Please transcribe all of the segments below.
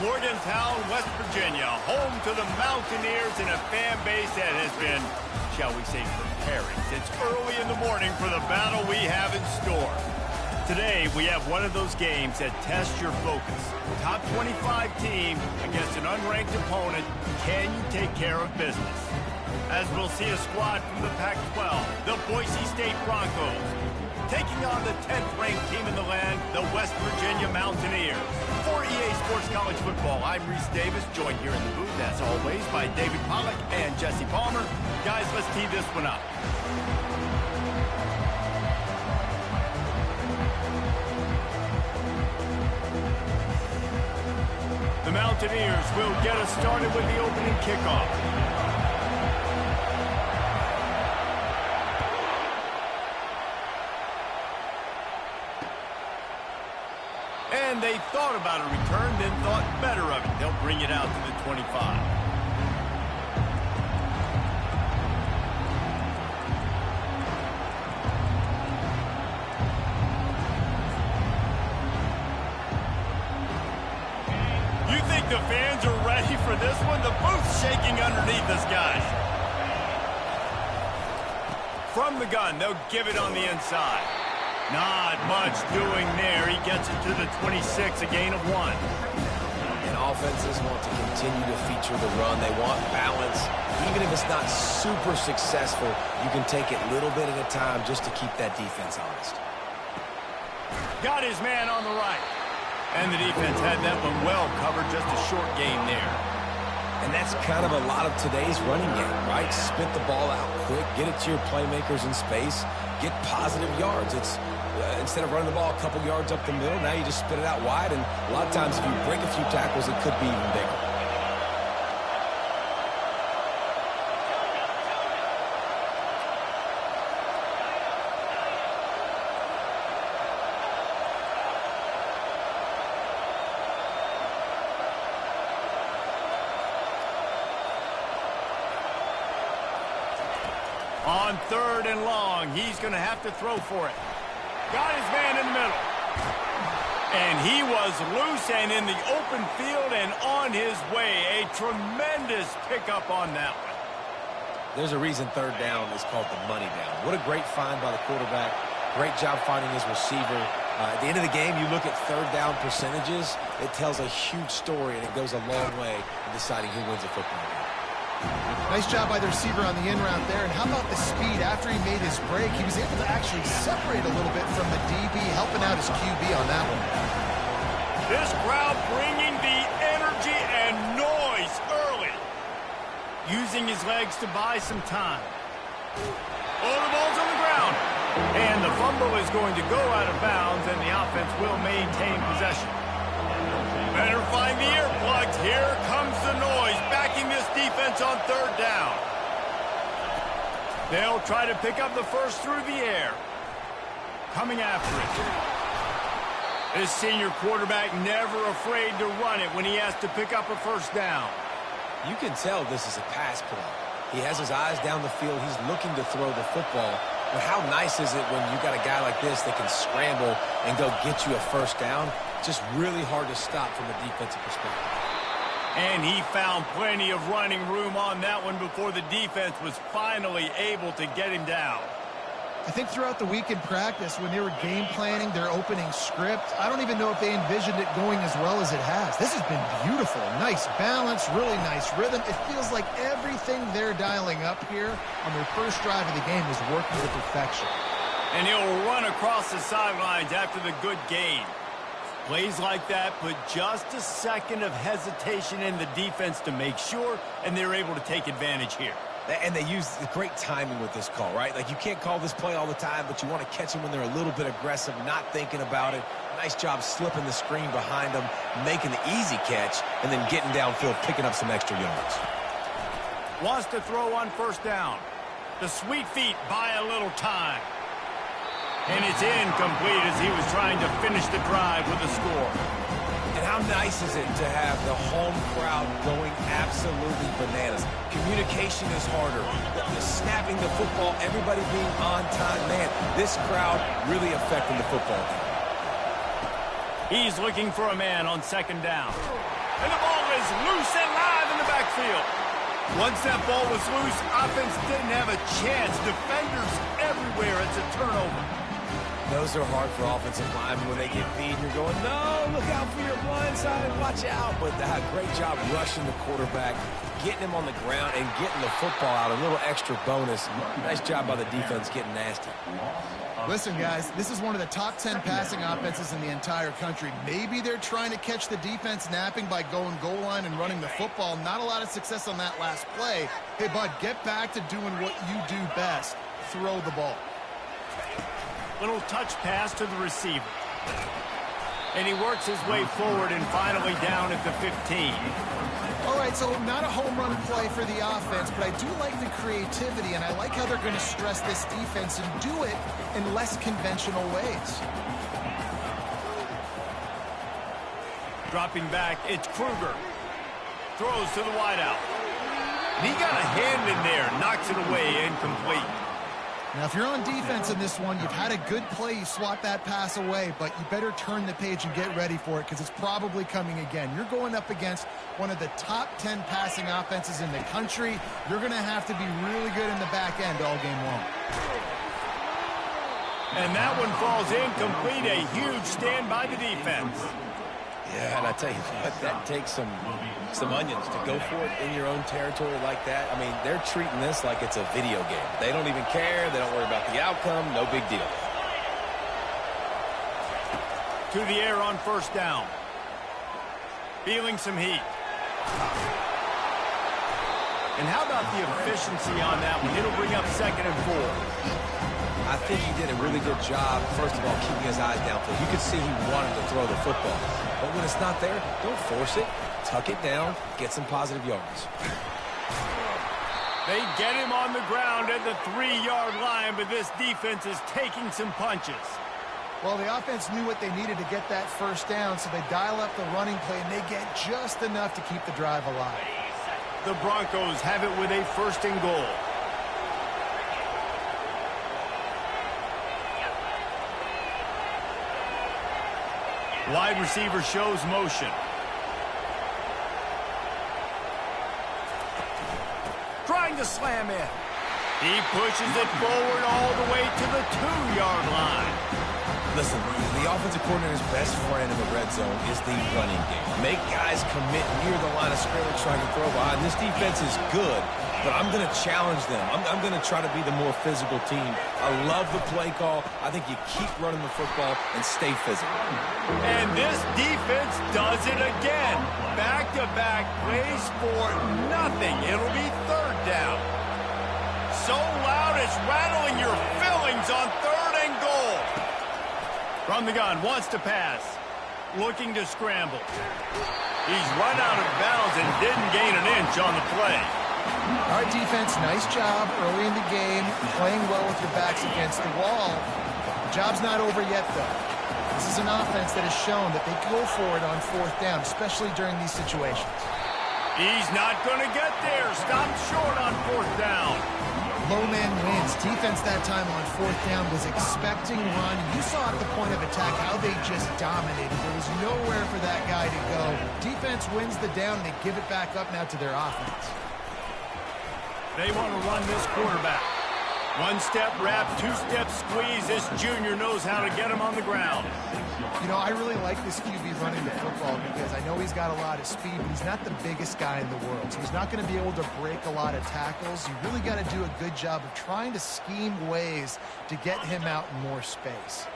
Morgantown, West Virginia, home to the Mountaineers and a fan base that has been, shall we say, preparing since early in the morning for the battle we have in store. Today, we have one of those games that tests your focus. Top 25 team against an unranked opponent. Can you take care of business? As we'll see a squad from the Pac-12, the Boise State Broncos, taking on the 10th-ranked team in the land, the West Virginia Mountaineers. For EA Sports College Football, I'm Reese Davis, joined here in the booth, as always, by David Pollack and Jesse Palmer. Guys, let's tee this one up. The Mountaineers will get us started with the opening kickoff. And they thought about a return, then thought better of it. They'll bring it out to the 25. You think the fans are ready for this one? The booth's shaking underneath us, guys. From the gun, they'll give it on the inside. Not much doing there. He gets it to the 26, a gain of 1. And offenses want to continue to feature the run. They want balance. Even if it's not super successful, you can take it little bit at a time just to keep that defense honest. Got his man on the right. And the defense had that one well covered, just a short gain there. And that's kind of a lot of today's running game, right? Spit the ball out quick, get it to your playmakers in space, get positive yards. It's instead of running the ball a couple yards up the middle, now you just spit it out wide, and a lot of times if you break a few tackles, it could be even bigger. On 3rd and long, he's going to have to throw for it. Got his man in the middle. And he was loose and in the open field and on his way. A tremendous pickup on that one. There's a reason 3rd down is called the money down. What a great find by the quarterback. Great job finding his receiver. At the end of the game, you look at 3rd down percentages. It tells a huge story, and it goes a long way in deciding who wins a football game. Nice job by the receiver on the in route there. And how about the speed after he made his break? He was able to actually separate a little bit from the DB, helping out his QB on that one. This crowd bringing the energy and noise early. Using his legs to buy some time. Oh, the ball's on the ground. And the fumble is going to go out of bounds, and the offense will maintain possession. Better find the earplugs. Here comes the noise, backing this defense on 3rd down. They'll try to pick up the first through the air. Coming after it. This senior quarterback never afraid to run it when he has to pick up a 1st down. You can tell this is a pass play. He has his eyes down the field. He's looking to throw the football. But how nice is it when you got a guy like this that can scramble and go get you a 1st down? Just really hard to stop from a defensive perspective. And he found plenty of running room on that one before the defense was finally able to get him down. I think throughout the week in practice, when they were game planning their opening script, I don't even know if they envisioned it going as well as it has. This has been beautiful. Nice balance, really nice rhythm. It feels like everything they're dialing up here on their first drive of the game is working to perfection. And he'll run across the sidelines after the good gain. Plays like that put just a second of hesitation in the defense to make sure, and they're able to take advantage here. And they use the great timing with this call, right? Like, you can't call this play all the time, but you want to catch them when they're a little bit aggressive, not thinking about it. Nice job slipping the screen behind them, making the easy catch, and then getting downfield, picking up some extra yards. Wants to throw on 1st down. The sweet feet buy a little time. And it's incomplete as he was trying to finish the drive with a score. And how nice is it to have the home crowd going absolutely bananas? Communication is harder. The snapping the football, everybody being on time. Man, this crowd really affecting the football game. He's looking for a man on 2nd down. And the ball is loose and live in the backfield. Once that ball was loose, offense didn't have a chance. Defenders everywhere. It's a turnover. Those are hard for offensive linemen when they get beat. You're going, no, look out for your blind side, watch out. But great job rushing the quarterback, getting him on the ground, and getting the football out. A little extra bonus. Nice job by the defense getting nasty. Listen, guys, this is one of the top 10 passing offenses in the entire country. Maybe they're trying to catch the defense napping by going goal line and running the football. Not a lot of success on that last play. Hey, bud, get back to doing what you do best. Throw the ball. Little touch pass to the receiver. And he works his way forward and finally down at the 15. All right, so not a home run play for the offense, but I do like the creativity, and I like how they're going to stress this defense and do it in less conventional ways. Dropping back, it's Kruger. Throws to the wideout. He got a hand in there, knocks it away, incomplete. Now, if you're on defense in this one, you've had a good play, you swat that pass away, but you better turn the page and get ready for it because it's probably coming again. You're going up against one of the top 10 passing offenses in the country. You're going to have to be really good in the back end all game long. And that one falls incomplete. A huge stand by the defense. Yeah, and I tell you what, that takes some onions to go for it in your own territory like that. I mean, they're treating this like it's a video game. They don't even care. They don't worry about the outcome. No big deal. To the air on first down. Feeling some heat. And how about the efficiency on that one? It'll bring up 2nd and 4. I think he did a really good job, first of all, keeping his eyes downfield. You could see he wanted to throw the football. But when it's not there, don't force it. Tuck it down. Get some positive yards. They get him on the ground at the 3-yard line, but this defense is taking some punches. Well, the offense knew what they needed to get that first down, so they dial up the running play, and they get just enough to keep the drive alive. The Broncos have it with a 1st and goal. Wide receiver shows motion. Trying to slam it. He pushes it forward all the way to the 2-yard line. Listen, the offensive coordinator's best friend in the red zone is the running game. Make guys commit near the line of scrimmage trying to throw behind. This defense is good, but I'm going to challenge them. I'm going to try to be the more physical team. I love the play call. I think you keep running the football and stay physical. And this defense does it again. Back-to-back plays for nothing. It'll be 3rd down. So loud it's rattling your fillings on 3rd and goal. From the gun, wants to pass. Looking to scramble. He's run out of bounds and didn't gain an inch on the play. All right, defense, nice job early in the game, playing well with your backs against the wall. The job's not over yet, though. This is an offense that has shown that they go for it on 4th down, especially during these situations. He's not going to get there. Stopped short on 4th down. Low man wins. Defense that time on 4th down was expecting run. You saw at the point of attack how they just dominated. There was nowhere for that guy to go. Defense wins the down, and they give it back up now to their offense. They want to run this quarterback. 1-step wrap, 2-step squeeze. This junior knows how to get him on the ground. You know, I really like this QB running the football because I know he's got a lot of speed, but he's not the biggest guy in the world. So he's not going to be able to break a lot of tackles. You really got to do a good job of trying to scheme ways to get him out in more space.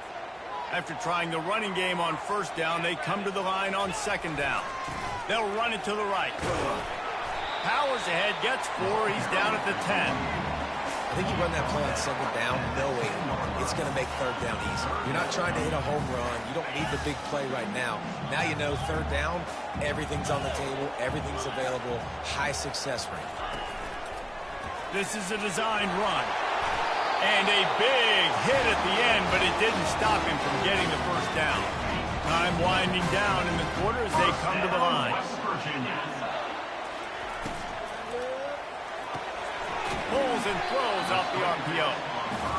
After trying the running game on 1st down, they come to the line on 2nd down. They'll run it to the right. Powers ahead, gets 4. He's down at the 10. I think you run that play on 2nd down, knowing it's going to make 3rd down easy. You're not trying to hit a home run. You don't need the big play right now. Now you know 3rd down, everything's on the table, everything's available, high success rate. This is a designed run. And a big hit at the end, but it didn't stop him from getting the 1st down. Time winding down in the quarter as they come to the line. Pulls and throws off the RPO.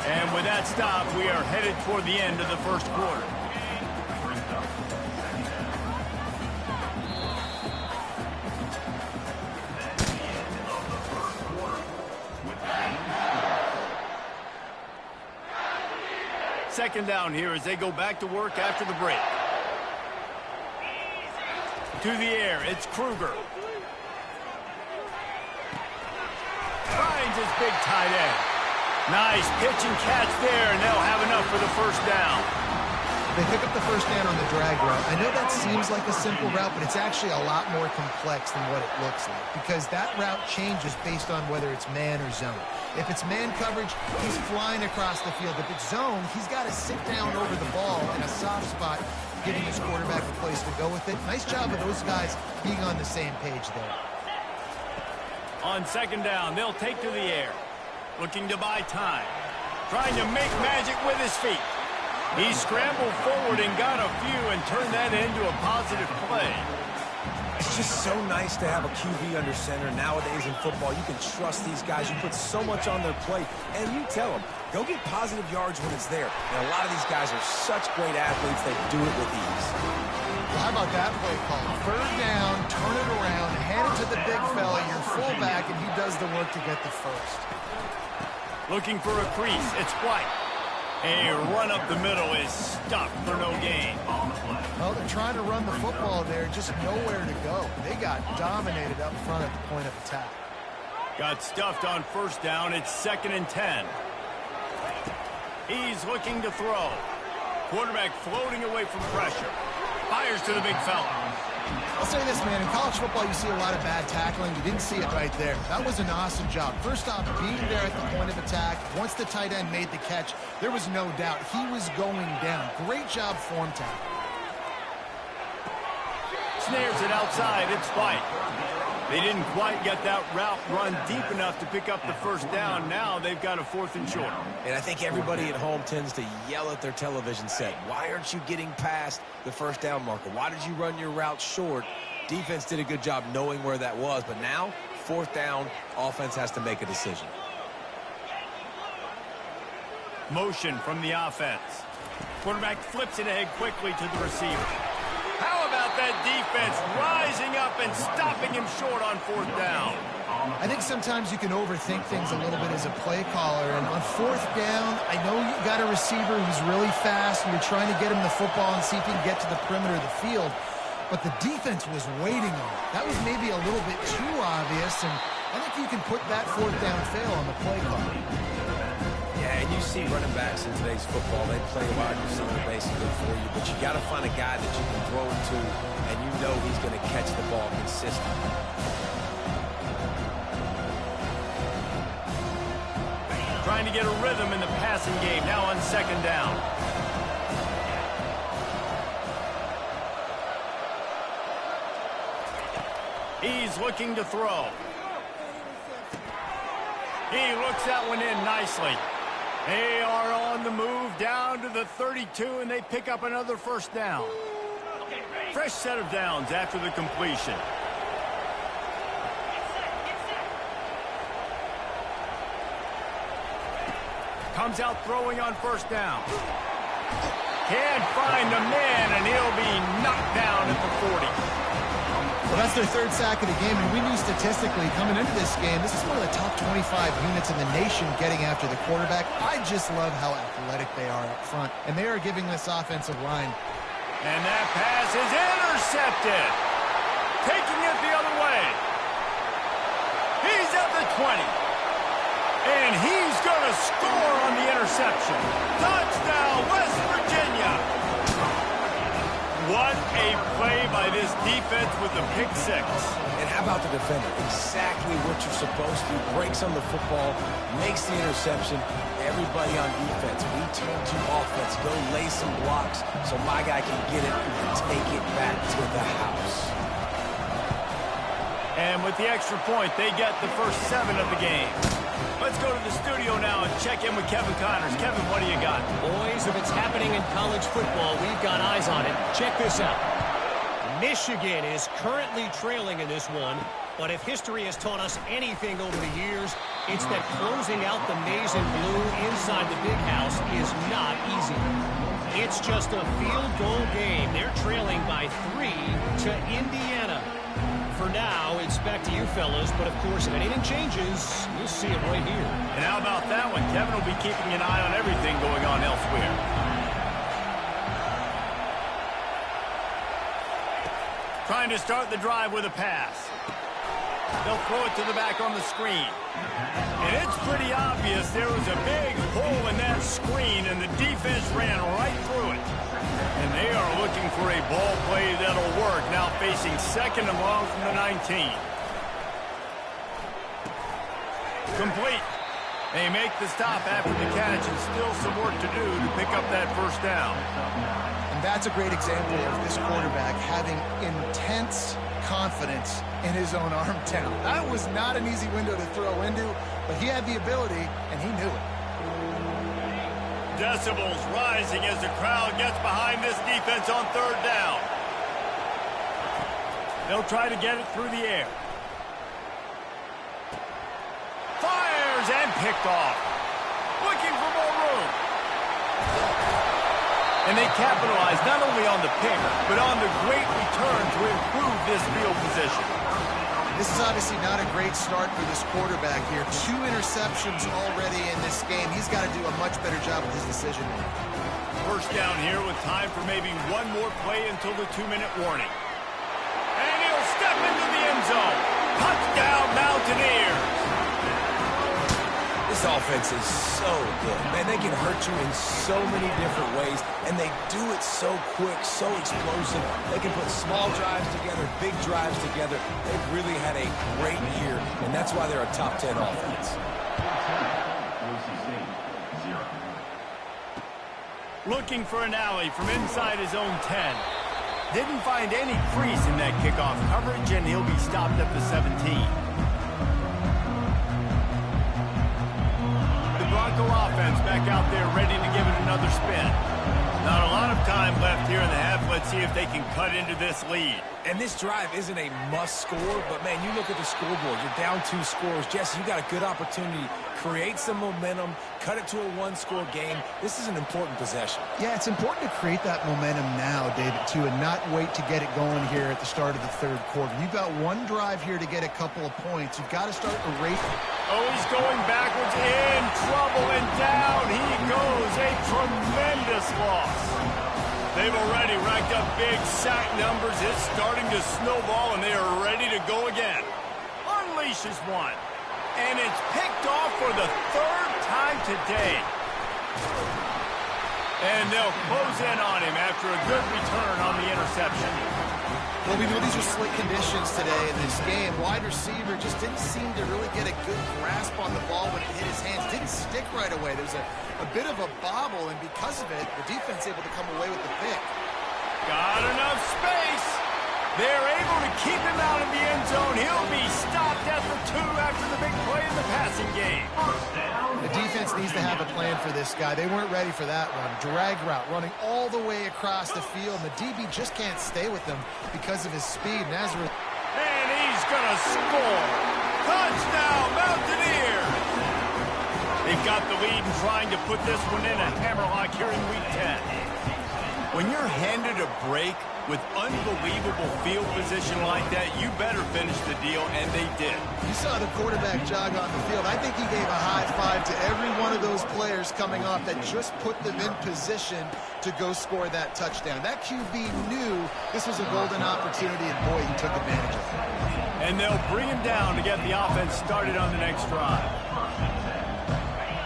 And with that stop, we are headed toward the end of the 1st quarter. Second down here as they go back to work after the break. To the air, it's Kruger. Finds his big tight end. Nice pitch and catch there, and they'll have enough for the first down. They pick up the first down on the drag route. I know that seems like a simple route, but it's actually a lot more complex than what it looks like because that route changes based on whether it's man or zone. If it's man coverage, he's flying across the field. If it's zone, he's got to sit down over the ball in a soft spot, giving his quarterback a place to go with it. Nice job of those guys being on the same page there. On second down, they'll take to the air. Looking to buy time. Trying to make magic with his feet. He scrambled forward and got a few and turned that into a positive play. It's just so nice to have a QB under center. Nowadays in football, you can trust these guys. You put so much on their plate, and you tell them, go get positive yards when it's there. And a lot of these guys are such great athletes, they do it with ease. Well, how about that play call? Third down, turn it around, hand it to the big fella, your fullback, and he does the work to get the first. Looking for a crease, it's White. A run up the middle is stuffed for no gain. Well, they're trying to run the football there, just nowhere to go. They got dominated up front at the point of attack. Got stuffed on first down. It's 2nd and 10. He's looking to throw. Quarterback floating away from pressure. Fires to the big fella. I'll say this, man. In college football, you see a lot of bad tackling. You didn't see it right there. That was an awesome job. First off, being there at the point of attack. Once the tight end made the catch, there was no doubt he was going down. Great job form tackle. Snares it outside. It's White. They didn't quite get that route run deep enough to pick up the first down. Now they've got a 4th and short. And I think everybody at home tends to yell at their television set. Why aren't you getting past the first down marker? Why did you run your route short? Defense did a good job knowing where that was. But now, 4th down, offense has to make a decision. Motion from the offense. Quarterback flips it ahead quickly to the receiver. How about that defense rising up and stopping him short on 4th down? I think sometimes you can overthink things a little bit as a play caller. And on 4th down, I know you got a receiver who's really fast, and you're trying to get him the football and see if he can get to the perimeter of the field. But the defense was waiting on it. That was maybe a little bit too obvious, and I think you can put that 4th down fail on the play call. Yeah, and you see running backs in today's football, they play wide receiver basically for you, but you got to find a guy that you can throw it to, and you know he's going to catch the ball consistently. Trying to get a rhythm in the passing game, now on 2nd down. He's looking to throw. He looks that one in nicely. They are on the move down to the 32, and they pick up another first down. Fresh set of downs after the completion. Comes out throwing on first down. Can't find the man, and he'll be knocked down at the 40. Well, that's their 3rd sack of the game, and we knew statistically coming into this game, this is one of the top 25 units in the nation getting after the quarterback. I just love how athletic they are up front, and they are giving this offensive line. And that pass is intercepted. Taking it the other way. He's at the 20. And he's going to score on the interception. Touchdown, West Virginia. What a play by this defense with the pick 6. And how about the defender? Exactly what you're supposed to. Breaks on the football, makes the interception. Everybody on defense, we turn to offense. Go lay some blocks so my guy can get it and take it back to the house. And with the extra point, they get the first 7 of the game. Let's go to the studio now and check in with Kevin Connors. Kevin, what do you got? Boys, if it's happening in college football, we've got eyes on it. Check this out. Michigan is currently trailing in this one, but if history has taught us anything over the years, it's that closing out the maize and blue inside the big house is not easy. It's just a field goal game. They're trailing by 3 to Indiana. For now, it's back to you fellas, but of course, if anything changes, you'll see it right here. And how about that one? Kevin will be keeping an eye on everything going on elsewhere. Trying to start the drive with a pass. They'll throw it to the back on the screen. And it's pretty obvious there was a big hole in that screen, and the defense ran right through it. And they are looking for a ball play that'll work, now facing second and long from the 19. Complete. They make the stop after the catch, and still some work to do to pick up that first down. And that's a great example of this quarterback having intense confidence in his own arm talent. That was not an easy window to throw into, but he had the ability, and he knew it. Decibels rising as the crowd gets behind this defense on third down. They'll try to get it through the air. Fires and picked off. Looking for more room. And they capitalize not only on the pick, but on the great return to improve this field position. This is obviously not a great start for this quarterback here. 2 interceptions already in this game. He's got to do a much better job with his decision making. First down here with time for maybe one more play until the 2-minute warning. And he'll step into the end zone. Touchdown, Mountaineers. This offense is so good. Man, they can hurt you in so many different ways, and they do it so quick, so explosive. They can put small drives together, big drives together. They've really had a great year, and that's why they're a top 10 offense. Looking for an alley from inside his own 10. Didn't find any crease in that kickoff coverage, and he'll be stopped at the 17. Bronco offense back out there ready to give it another spin. Not a lot of time left here in the half. Let's see if they can cut into this lead. And this drive isn't a must score, but man, you look at the scoreboard. You're down 2 scores. Jesse, you got a good opportunity. Create some momentum. Cut it to a 1-score game. This is an important possession. Yeah, it's important to create that momentum now, David, too, and not wait to get it going here at the start of the third quarter. You've got one drive here to get a couple of points. You've got to start to race. Oh, he's going backwards, in trouble, and down he goes. A tremendous loss. They've already racked up big sack numbers. It's starting to snowball, and they are ready to go again. Unleashes one. And it's picked off for the 3rd time today. And they'll close in on him after a good return on the interception. Well, we know these are slick conditions today in this game. Wide receiver just didn't seem to really get a good grasp on the ball when it hit his hands. Didn't stick right away. There was a bit of a bobble, and because of it, the defense able to come away with the pick. Got enough space. They're able to keep him out of the end zone. He'll be stopped at the 2 after the big play in the passing game. The defense needs to have a plan for this guy. They weren't ready for that one. Drag route, running all the way across the field. And the DB just can't stay with them because of his speed. Nazareth. And he's going to score. Touchdown, Mountaineers. They've got the lead and trying to put this one in a hammerlock here in Week 10. When you're handed a break with unbelievable field position like that, you better finish the deal, and they did. You saw the quarterback jog on the field. I think he gave a high five to every one of those players coming off that just put them in position to go score that touchdown. That QB knew this was a golden opportunity, and boy, he took advantage of it. And they'll bring him down to get the offense started on the next drive.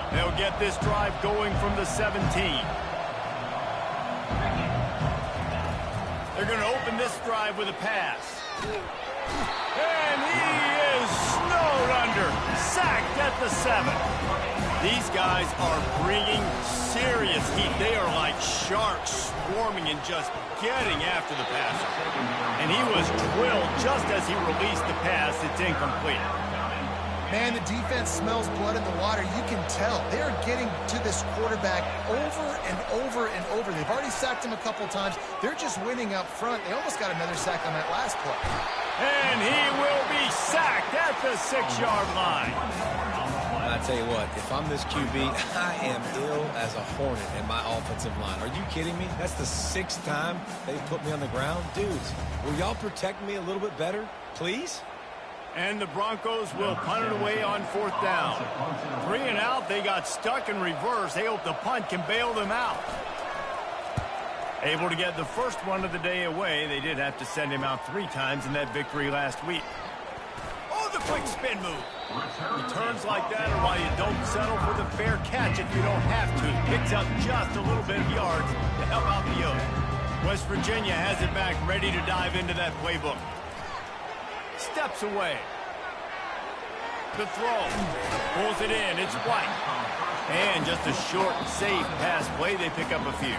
They'll get this drive going from the 17. They're going to open this drive with a pass. And he is snowed under. Sacked at the 7. These guys are bringing serious heat. They are like sharks swarming and just getting after the passer. And he was drilled just as he released the pass. It's incomplete. Man, the defense smells blood in the water. You can tell. They are getting to this quarterback over and over and over. They've already sacked him a couple times. They're just winning up front. They almost got another sack on that last play. And he will be sacked at the 6-yard line. And I tell you what, if I'm this QB, I am ill as a hornet in my offensive line. Are you kidding me? That's the 6th time they've put me on the ground. Dudes, will y'all protect me a little bit better, please? And the Broncos will punt it away on 4th down. 3 and out, they got stuck in reverse. They hope the punt can bail them out. Able to get the first one of the day away. They did have to send him out 3 times in that victory last week. Oh, the quick spin move. Returns like that are why you don't settle for the fair catch if you don't have to. Picks up just a little bit of yards to help out the yoke. West Virginia has it back, ready to dive into that playbook. Steps away. The throw. Pulls it in. It's White. And just a short, safe pass play. They pick up a few.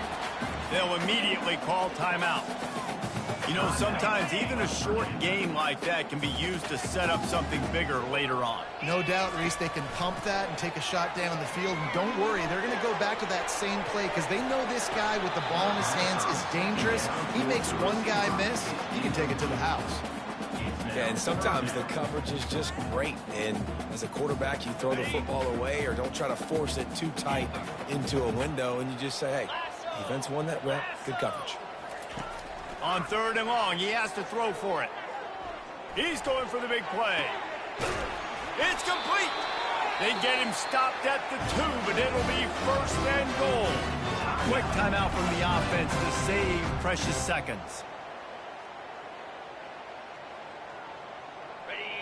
They'll immediately call timeout. You know, sometimes even a short game like that can be used to set up something bigger later on. No doubt, Reese, they can pump that and take a shot down the field. And don't worry, they're going to go back to that same play because they know this guy with the ball in his hands is dangerous. He makes one guy miss, he can take it to the house. Yeah, and sometimes the coverage is just great. And as a quarterback, you throw the football away or don't try to force it too tight into a window, and you just say, hey, defense won that rep, good coverage. On 3rd and long, he has to throw for it. He's going for the big play. It's complete. They get him stopped at the 2, but it'll be 1st and goal. Quick timeout from the offense to save precious seconds.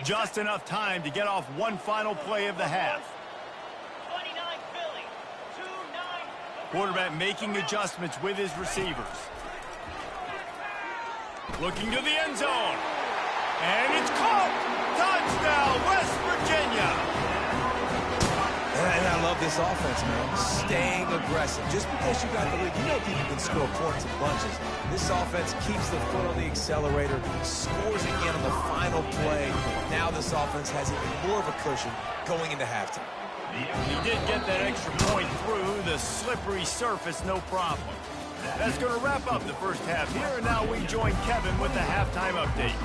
Just enough time to get off one final play of the half. 29 Philly, 2-9. Quarterback making adjustments with his receivers. Looking to the end zone. And it's caught. Touchdown, West Virginia. And I love this offense, man. Staying aggressive. Just because you got the lead, you know people can score points in bunches. This offense keeps the foot on the accelerator, scores again on the final play. Now this offense has even more of a cushion going into halftime. He did get that extra point through the slippery surface, no problem. That's going to wrap up the first half here, and now we join Kevin with the halftime update.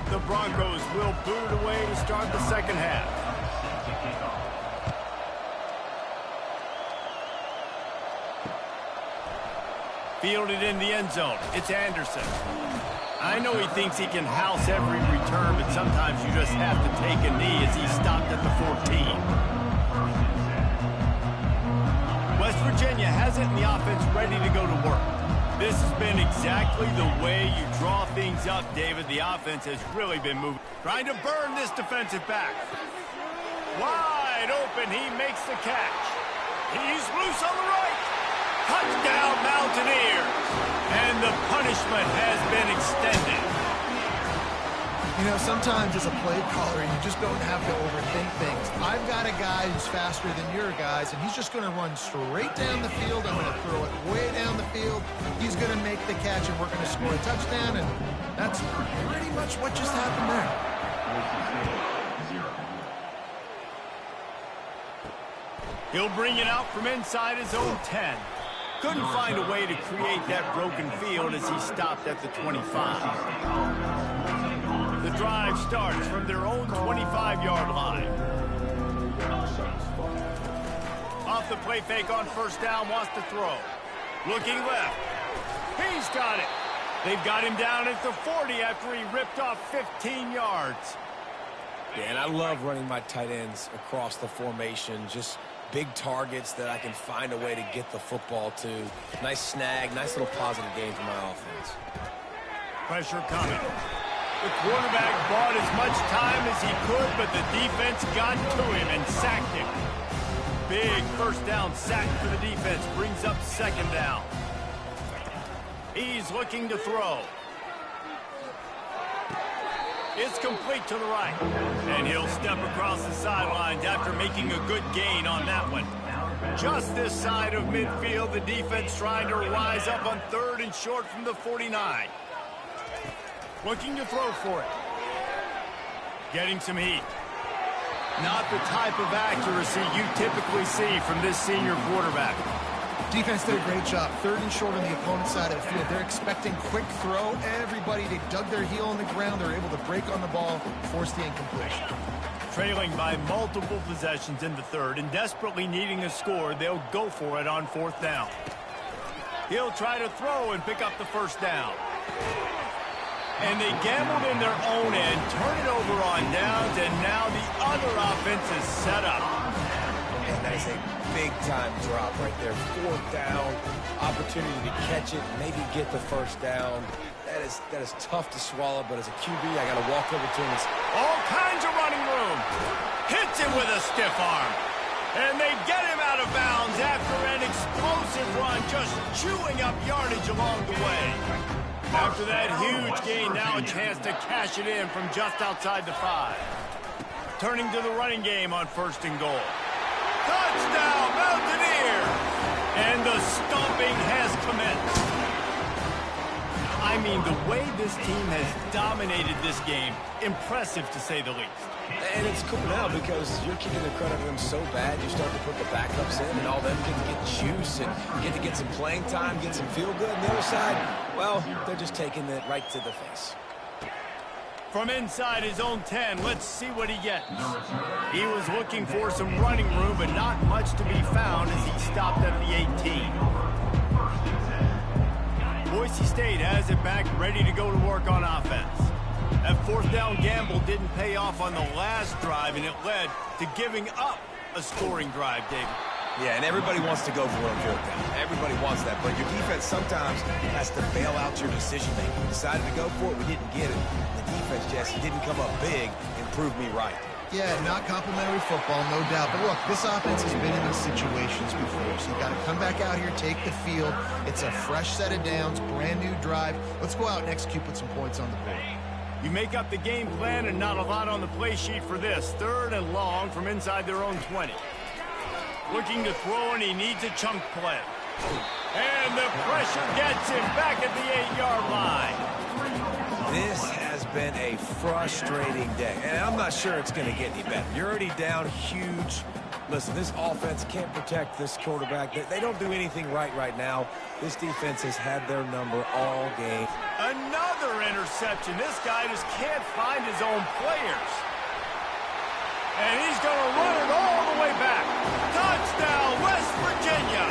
The Broncos will boot away to start the second half. Fielded in the end zone. It's Anderson. I know he thinks he can house every return, but sometimes you just have to take a knee as he stopped at the 14. West Virginia has it in the offense ready to go to work. This has been exactly the way you draw things up, David. The offense has really been moving. Trying to burn this defensive back. Wide open. He makes the catch. He's loose on the right. Touchdown, Mountaineers. And the punishment has been extended. You know, sometimes as a play caller, you just don't have to overthink things. I've got a guy who's faster than your guys, and he's just going to run straight down the field. I'm going to throw it way down the field. He's going to make the catch, and we're going to score a touchdown, and that's pretty much what just happened there. He'll bring it out from inside his own 10. Couldn't find a way to create that broken field as he stopped at the 25. The drive starts from their own 25-yard line. Off the play fake on 1st down, wants to throw. Looking left. He's got it. They've got him down at the 40 after he ripped off 15 yards. Yeah, and I love running my tight ends across the formation. Just big targets that I can find a way to get the football to. Nice snag, nice little positive game for my offense. Pressure coming. The quarterback bought as much time as he could, but the defense got to him and sacked him. Big 1st down sack for the defense. Brings up 2nd down. He's looking to throw. It's complete to the right. And he'll step across the sidelines after making a good gain on that one. Just this side of midfield, the defense trying to rise up on 3rd and short from the 49. Looking to throw for it. Getting some heat. Not the type of accuracy you typically see from this senior quarterback. Defense did a great job. 3rd and short on the opponent's side of the field. They're expecting quick throw. Everybody, they dug their heel on the ground. They're able to break on the ball, force the incompletion. Trailing by multiple possessions in the 3rd and desperately needing a score, they'll go for it on 4th down. He'll try to throw and pick up the 1st down. And they gambled in their own end, turn it over on downs, and now the other offense is set up. And that is a big-time drop right there. 4th down, opportunity to catch it, maybe get the first down. That is tough to swallow, but as a QB, I got to walk over to him. It's all kinds of running room. Hits him with a stiff arm. And they get him out of bounds after an explosive run, just chewing up yardage along the way. After that huge gain, now a chance to cash it in from just outside the 5. Turning to the running game on 1st and goal. Touchdown, Mountaineers! And the stomping has commenced. I mean, the way this team has dominated this game, impressive to say the least. And it's cool now because you're kicking the credit to them so bad, you start to put the backups in, and all them get to get juice and get to get some playing time, get some feel good. And the other side, well, they're just taking it right to the face. From inside his own 10, let's see what he gets. He was looking for some running room, but not much to be found as he stopped at the 18. Boise State has it back, ready to go to work on offense. That 4th down gamble didn't pay off on the last drive, and it led to giving up a scoring drive, David. Yeah, and everybody wants to go for it on 4th down. Everybody wants that, but your defense sometimes has to bail out your decision-making. We decided to go for it, we didn't get it. The defense, Jesse, didn't come up big and prove me right. Yeah, not complimentary football, no doubt. But look, this offense has been in these situations before, so you got to come back out here, take the field. It's a fresh set of downs, brand new drive. Let's go out and execute, put some points on the board. You make up the game plan and not a lot on the play sheet for this. 3rd and long from inside their own 20. Looking to throw, and he needs a chunk play. And the pressure gets him back at the 8-yard line. This has been a frustrating day, and I'm not sure it's going to get any better. You're already down huge. Listen, this offense can't protect this quarterback. They don't do anything right now. This defense has had their number all game. Another interception. This guy just can't find his own players. And he's going to run it all the way back. Touchdown, West Virginia.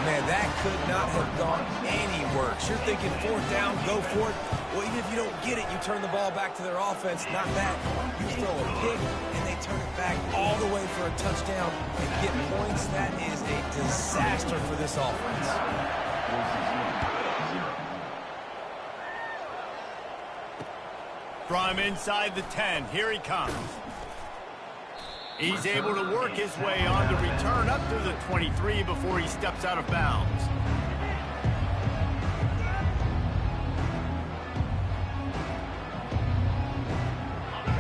Man, that could not have gone any worse. You're thinking 4th down, go for it. Well, even if you don't get it, you turn the ball back to their offense. Not that. You throw a pick, and they turn it back all the way for a touchdown and get points. That is a disaster for this offense. From inside the 10, here he comes. He's able to work his way on the return up to the 23 before he steps out of bounds.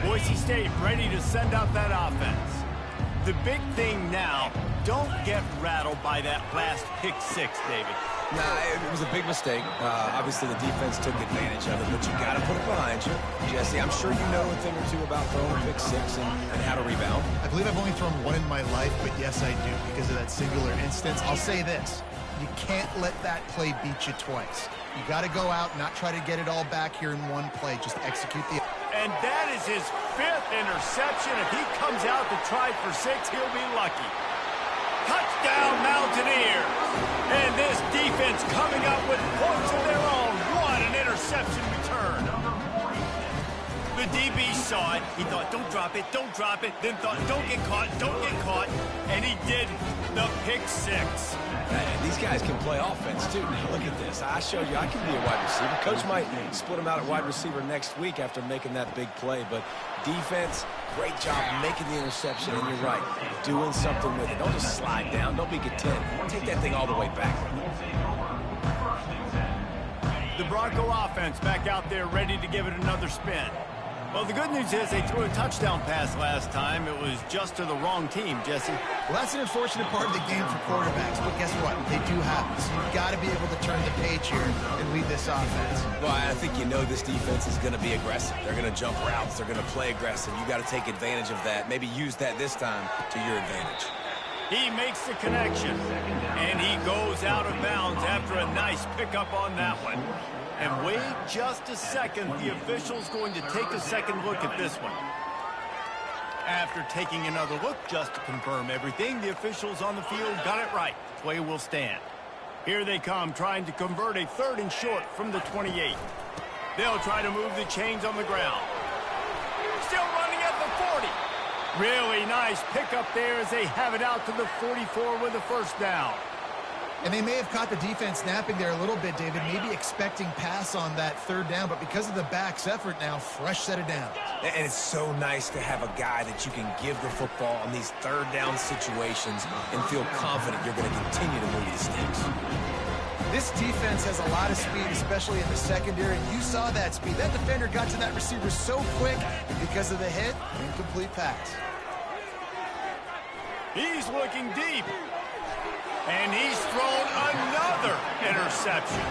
Boise State ready to send out that offense. The big thing now, don't get rattled by that last pick 6, David. Nah, it was a big mistake. Obviously, the defense took advantage of it, but you got to put it behind you. Jesse, I'm sure you know a thing or two about throwing a pick 6 and how to rebound. I believe I've only thrown one in my life, but yes, I do, because of that singular instance. I'll say this. You can't let that play beat you twice. You got to go out, not try to get it all back here in one play. Just execute the... And that is his 5th interception. If he comes out to try for 6, he'll be lucky. Touchdown, Mountaineers. And this defense coming up with points of their own. What an interception return. The DB saw it. He thought, don't drop it, don't drop it. Then thought, don't get caught, don't get caught. And he did the pick 6. And these guys can play offense, too. Now, look at this. I showed you I can be a wide receiver. Coach might split him out at wide receiver next week after making that big play. But defense, great job making the interception. And you're right, doing something with it. Don't just slide down. Don't be content. Take that thing all the way back. The Bronco offense back out there ready to give it another spin. Well, the good news is they threw a touchdown pass last time. It was just to the wrong team, Jesse. Well, that's an unfortunate part of the game for quarterbacks, but guess what? They do happen. So you've got to be able to turn the page here and lead this offense. Well, I think you know this defense is going to be aggressive. They're going to jump routes. They're going to play aggressive. You got to take advantage of that. Maybe use that this time to your advantage. He makes the connection, and he goes out of bounds after a nice pickup on that one. And wait just a second, the official's going to take a second look at this one. After taking another look just to confirm everything, the officials on the field got it right. Play will stand. Here they come, trying to convert a 3rd and short from the 28. They'll try to move the chains on the ground. Still running at the 40. Really nice pickup there as they have it out to the 44 with a first down. And they may have caught the defense napping there a little bit, David, maybe expecting pass on that third down, but because of the back's effort now, fresh set of downs. And it's so nice to have a guy that you can give the football in these third down situations and feel confident you're going to continue to move the sticks. This defense has a lot of speed, especially in the secondary. You saw that speed. That defender got to that receiver so quick because of the hit, incomplete pass. He's looking deep. And he's thrown another interception.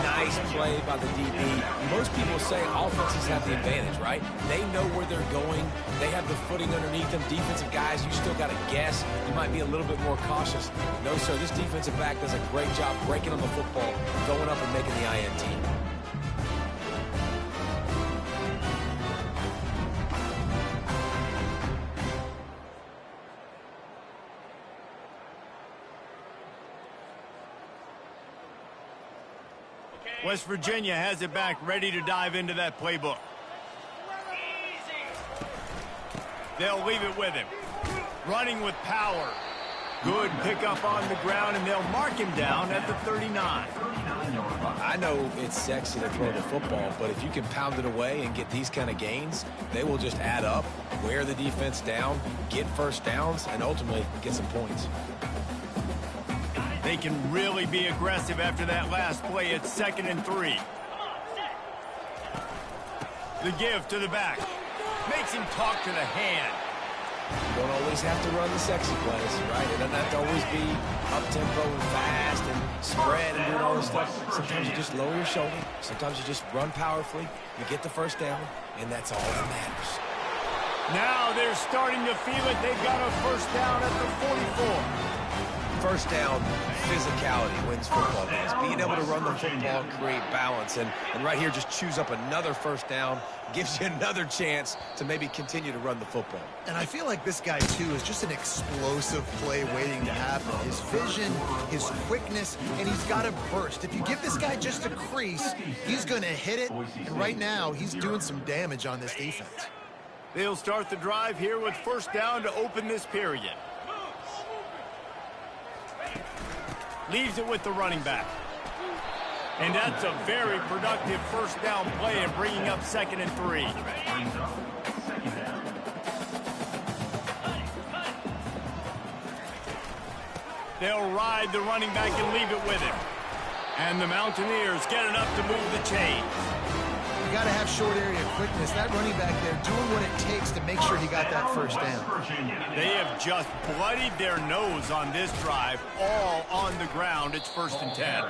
Nice play by the DB. Most people say offenses have the advantage, right? They know where they're going. They have the footing underneath them. Defensive guys, you still got to guess. You might be a little bit more cautious. No, sir, this defensive back does a great job breaking on the football, going up and making the INT. West Virginia has it back, ready to dive into that playbook. They'll leave it with him. Running with power. Good pickup on the ground, and they'll mark him down at the 39. I know it's sexy to throw the football, but if you can pound it away and get these kind of gains, they will just add up, wear the defense down, get first downs, and ultimately get some points. They can really be aggressive after that last play at 2nd and 3. The give to the back. Makes him talk to the hand. You don't always have to run the sexy plays, right? It doesn't have to always be up-tempo and fast and spread and doing all this stuff. Sometimes you just lower your shoulder. Sometimes you just run powerfully. You get the first down, and that's all that matters. Now they're starting to feel it. They've got a first down at the 44. First down, physicality wins football games. Being able to run the football, create balance, and right here just choose up another first down, gives you another chance to maybe continue to run the football. And I feel like this guy, too, is just an explosive play waiting to happen. His vision, his quickness, and he's got a burst. If you give this guy just a crease, he's going to hit it, and right now he's doing some damage on this defense. They'll start the drive here with first down to open this period. Leaves it with the running back. And that's a very productive first down play and bringing up 2nd and 3. They'll ride the running back and leave it with him. And the Mountaineers get enough to move the chains. You got to have short area quickness. That running back there doing what it takes to make sure he got that first down. They have just bloodied their nose on this drive, all on the ground. It's 1st and 10.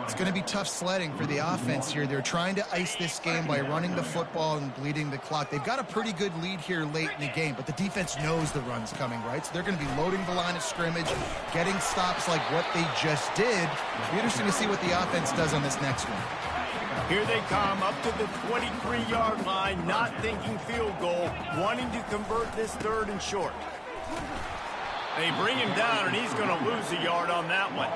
It's going to be tough sledding for the offense here. They're trying to ice this game by running the football and bleeding the clock. They've got a pretty good lead here late in the game, but the defense knows the run's coming, right? So they're going to be loading the line of scrimmage, getting stops like what they just did. It'll be interesting to see what the offense does on this next one. Here they come up to the 23-yard line, not thinking field goal, wanting to convert this 3rd and short. They bring him down, and he's going to lose a yard on that one.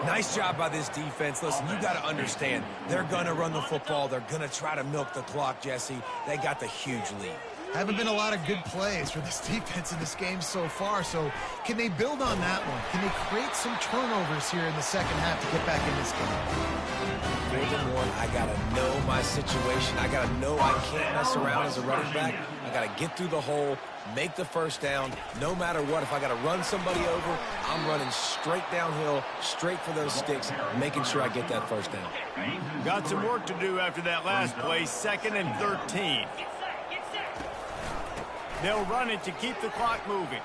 Nice job by this defense. Listen, you got to understand, they're going to run the football. They're going to try to milk the clock, Jesse. They got the huge lead. Haven't been a lot of good plays for this defense in this game so far, so can they build on that one? Can they create some turnovers here in the second half to get back in this game? 4th and 1, I got to know my situation. I got to know I can't mess around as a running back. I got to get through the hole, make the first down. No matter what, if I got to run somebody over, I'm running straight downhill, straight for those sticks, making sure I get that first down. Got some work to do after that last play, 2nd and 13. They'll run it to keep the clock moving.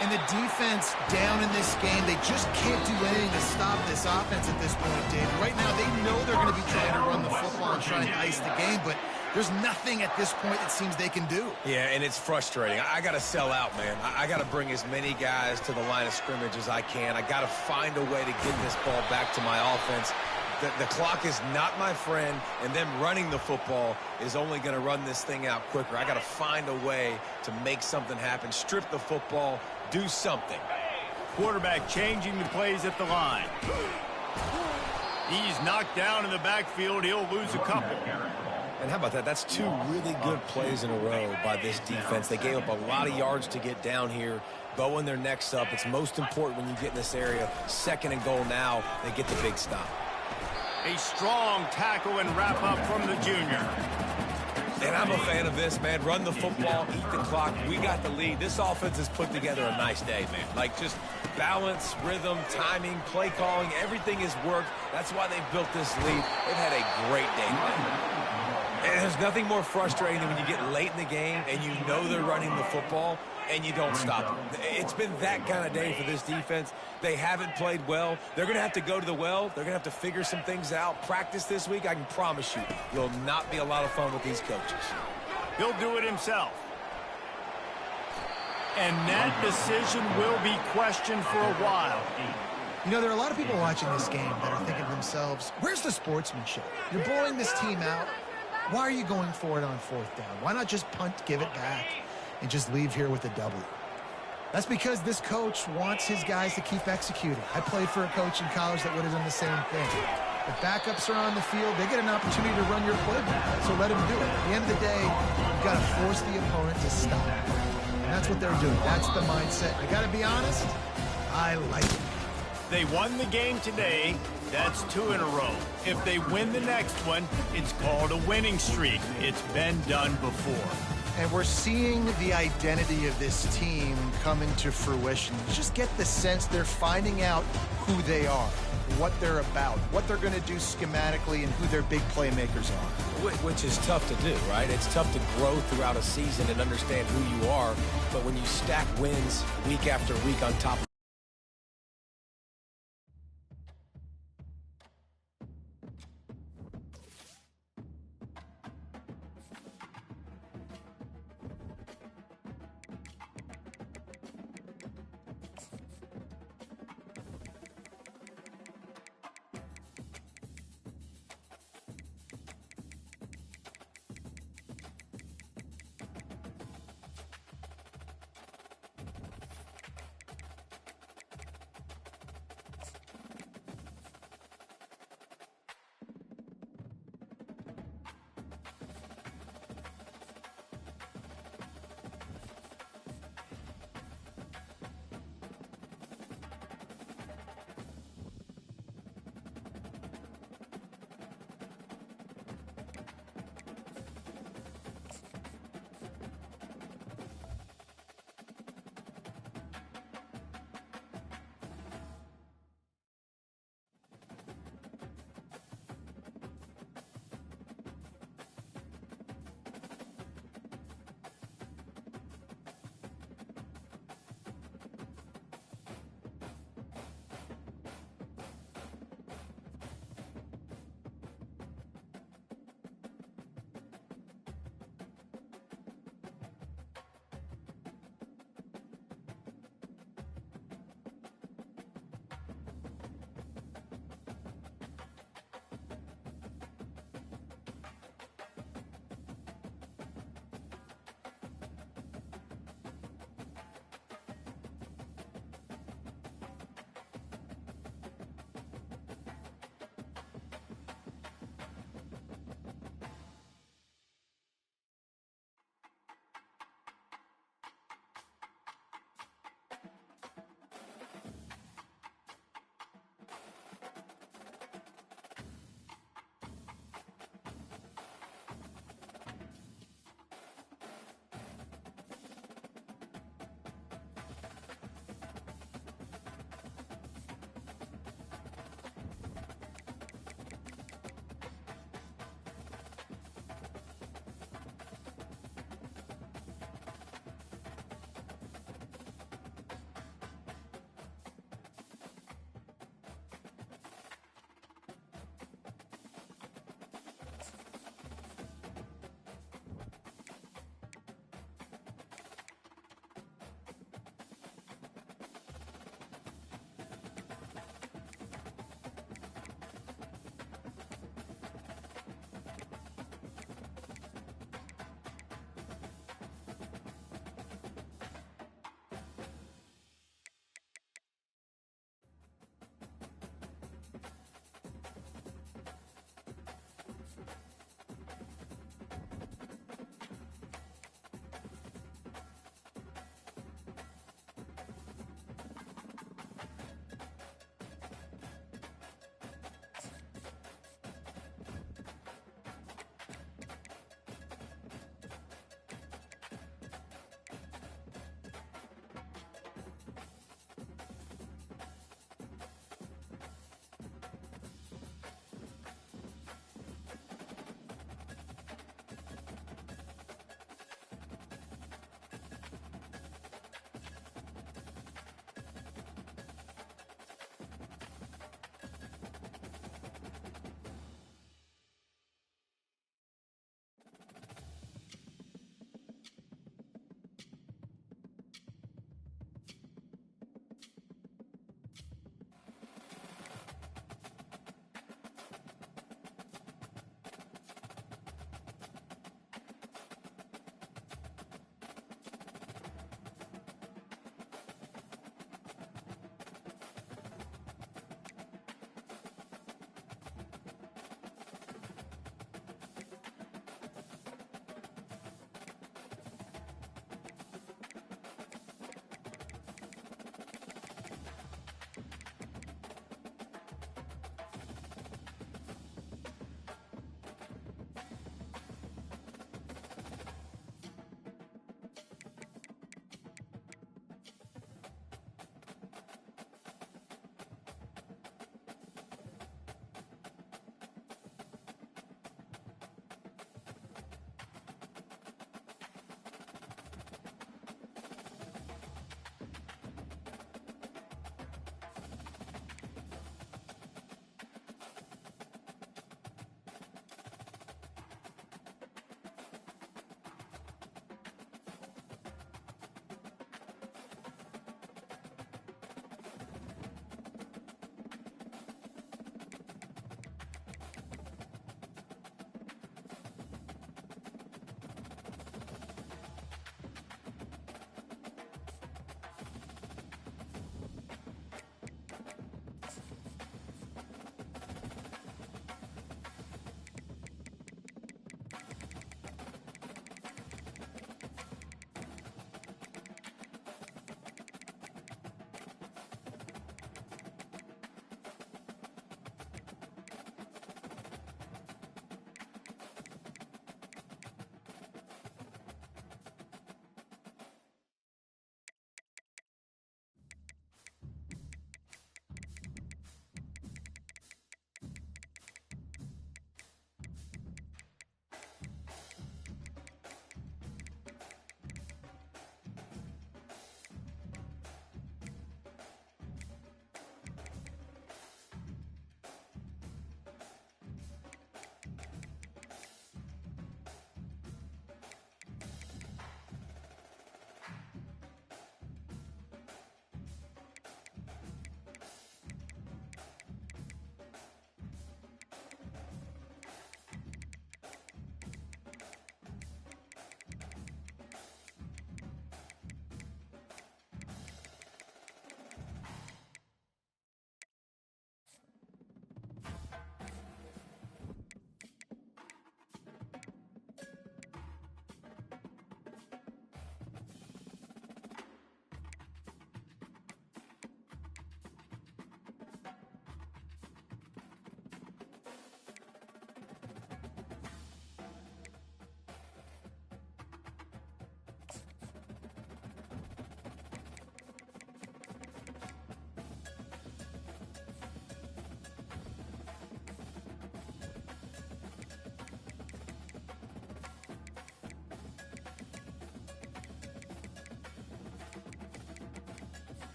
And the defense down in this game, they just can't do anything to stop this offense at this point, Dave. Right now, they know they're going to be trying to run the football and try and ice the game, but there's nothing at this point it seems they can do. Yeah, and it's frustrating. I got to sell out, man. I got to bring as many guys to the line of scrimmage as I can. I got to find a way to get this ball back to my offense. The clock is not my friend, and them running the football is only going to run this thing out quicker. I got to find a way to make something happen, strip the football, do something. Quarterback changing the plays at the line. He's knocked down in the backfield. He'll lose a couple. And how about that? That's two really good plays in a row by this defense. They gave up a lot of yards to get down here, bowing their necks up. It's most important when you get in this area. 2nd and goal now, they get the big stop. A strong tackle and wrap up from the junior. And I'm a fan of this, man. Run the football, eat the clock. We got the lead. This offense has put together a nice day, man. Like, just balance, rhythm, timing, play calling, everything has worked. That's why they've built this lead. They've had a great day today. And there's nothing more frustrating than when you get late in the game and you know they're running the football and you don't stop them. It's been that kind of day for this defense. They haven't played well. They're going to have to go to the well. They're going to have to figure some things out. Practice this week, I can promise you, will not be a lot of fun with these coaches. He'll do it himself. And that decision will be questioned for a while. You know, there are a lot of people watching this game that are thinking to themselves, where's the sportsmanship? You're blowing this team out. Why are you going for it on 4th down? Why not just punt, give it back, and just leave here with a W? That's because this coach wants his guys to keep executing. I played for a coach in college that would have done the same thing. If backups are on the field, they get an opportunity to run your playbook, so let them do it. At the end of the day, you've got to force the opponent to stop. And that's what they're doing. That's the mindset. I got to be honest, I like it. They won the game today. That's 2 in a row. If they win the next one, it's called a winning streak. It's been done before. And we're seeing the identity of this team come into fruition. You just get the sense they're finding out who they are, what they're about, what they're going to do schematically, and who their big playmakers are. Which is tough to do, right? It's tough to grow throughout a season and understand who you are. But when you stack wins week after week on top of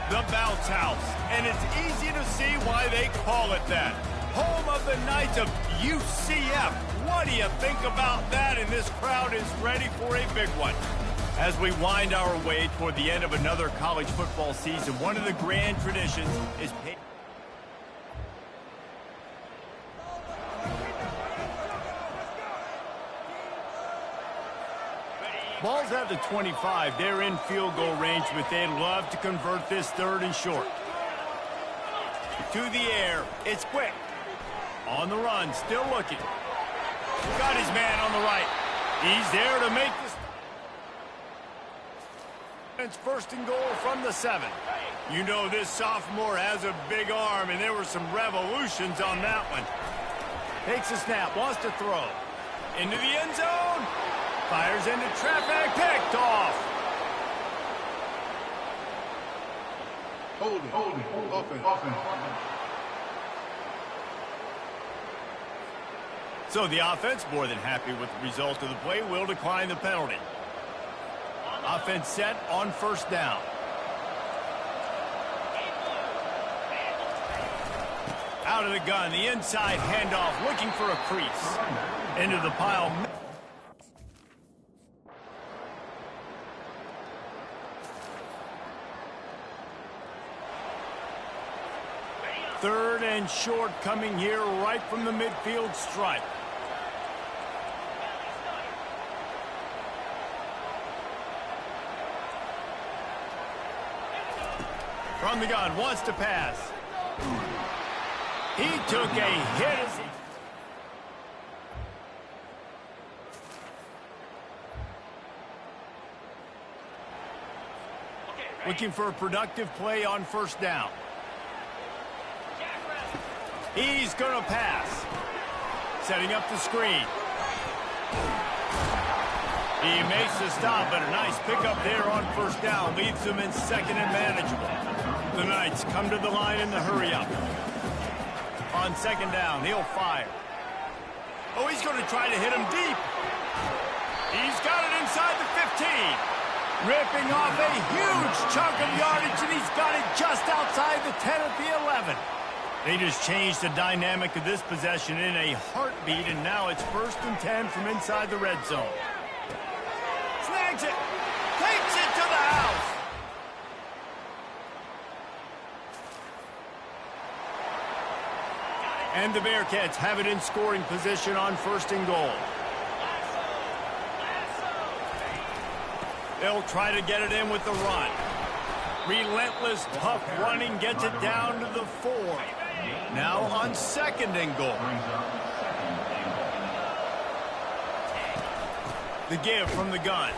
The Bounce House, and it's easy to see why they call it that. Home of the Knights of UCF. What do you think about that? And this crowd is ready for a big one. As we wind our way toward the end of another college football season, one of the grand traditions is ball's at the 25. They're in field goal range, but they'd love to convert this third and short. To the air. It's quick. On the run. Still looking. Got his man on the right. He's there to make this. It's first and goal from the 7. You know this sophomore has a big arm, and there were some revolutions on that one. Takes a snap. Wants to throw. Into the end zone. Fires into traffic, picked off. Hold it, offense. So the offense, more than happy with the result of the play, will decline the penalty. Offense set on first down. Out of the gun, the inside handoff, looking for a crease. Into the pile. Third and short coming here right from the midfield stripe. From the gun, wants to pass. He took a hit as he... Looking for a productive play on first down. He's going to pass. Setting up the screen. He makes the stop, but a nice pickup there on first down. Leaves them in second and manageable. The Knights come to the line in the hurry-up. On second down, he'll fire. Oh, he's going to try to hit him deep. He's got it inside the 15. Ripping off a huge chunk of yardage, and he's got it just outside the 10 at the 11. They just changed the dynamic of this possession in a heartbeat, and now it's first and 10 from inside the red zone. Snags it. Takes it to the house. And the Bearcats have it in scoring position on first and goal. They'll try to get it in with the run. Relentless, tough running gets it down to the 4. Now on second and goal. The give from the gun.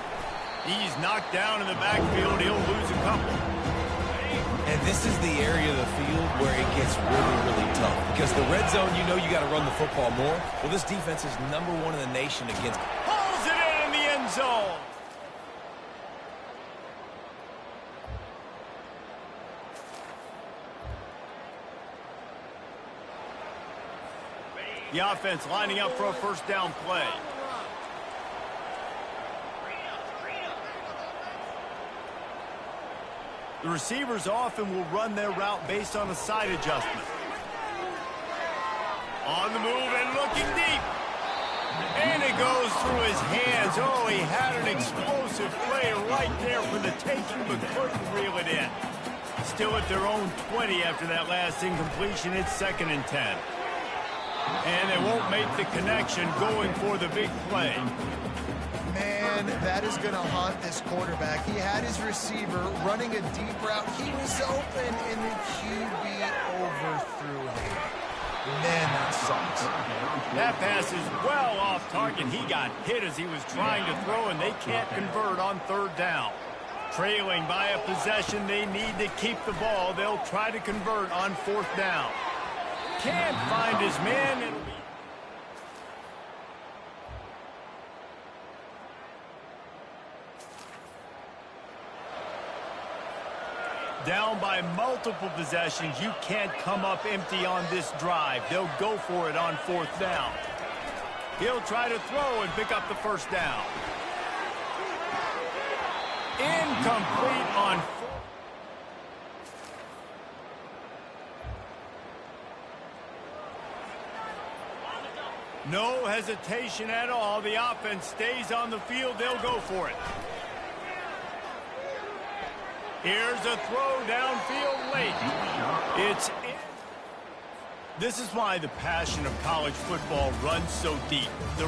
He's knocked down in the backfield. He'll lose a couple. And this is the area of the field where it gets really, really tough. Because the red zone, you know you got to run the football more. Well, this defense is number 1 in the nation against... Pulls it in the end zone. The offense lining up for a first down play. The receivers often will run their route based on a side adjustment. On the move and looking deep. And it goes through his hands. Oh, he had an explosive play right there for the taking, but couldn't reel it in. Still at their own 20 after that last incompletion. It's second and 10. And they won't make the connection going for the big play. Man, that is going to haunt this quarterback. He had his receiver running a deep route. He was open, and the QB overthrew him. Man, that sucks. That pass is well off target. He got hit as he was trying to throw, and they can't convert on third down. Trailing by a possession, they need to keep the ball. They'll try to convert on fourth down. Can't find his man. It'll be... Down by multiple possessions, you can't come up empty on this drive. They'll go for it on fourth down. He'll try to throw and pick up the first down. Incomplete on fourth. No hesitation at all. The offense stays on the field. They'll go for it. Here's a throw downfield late. It's in. This is why the passion of college football runs so deep. The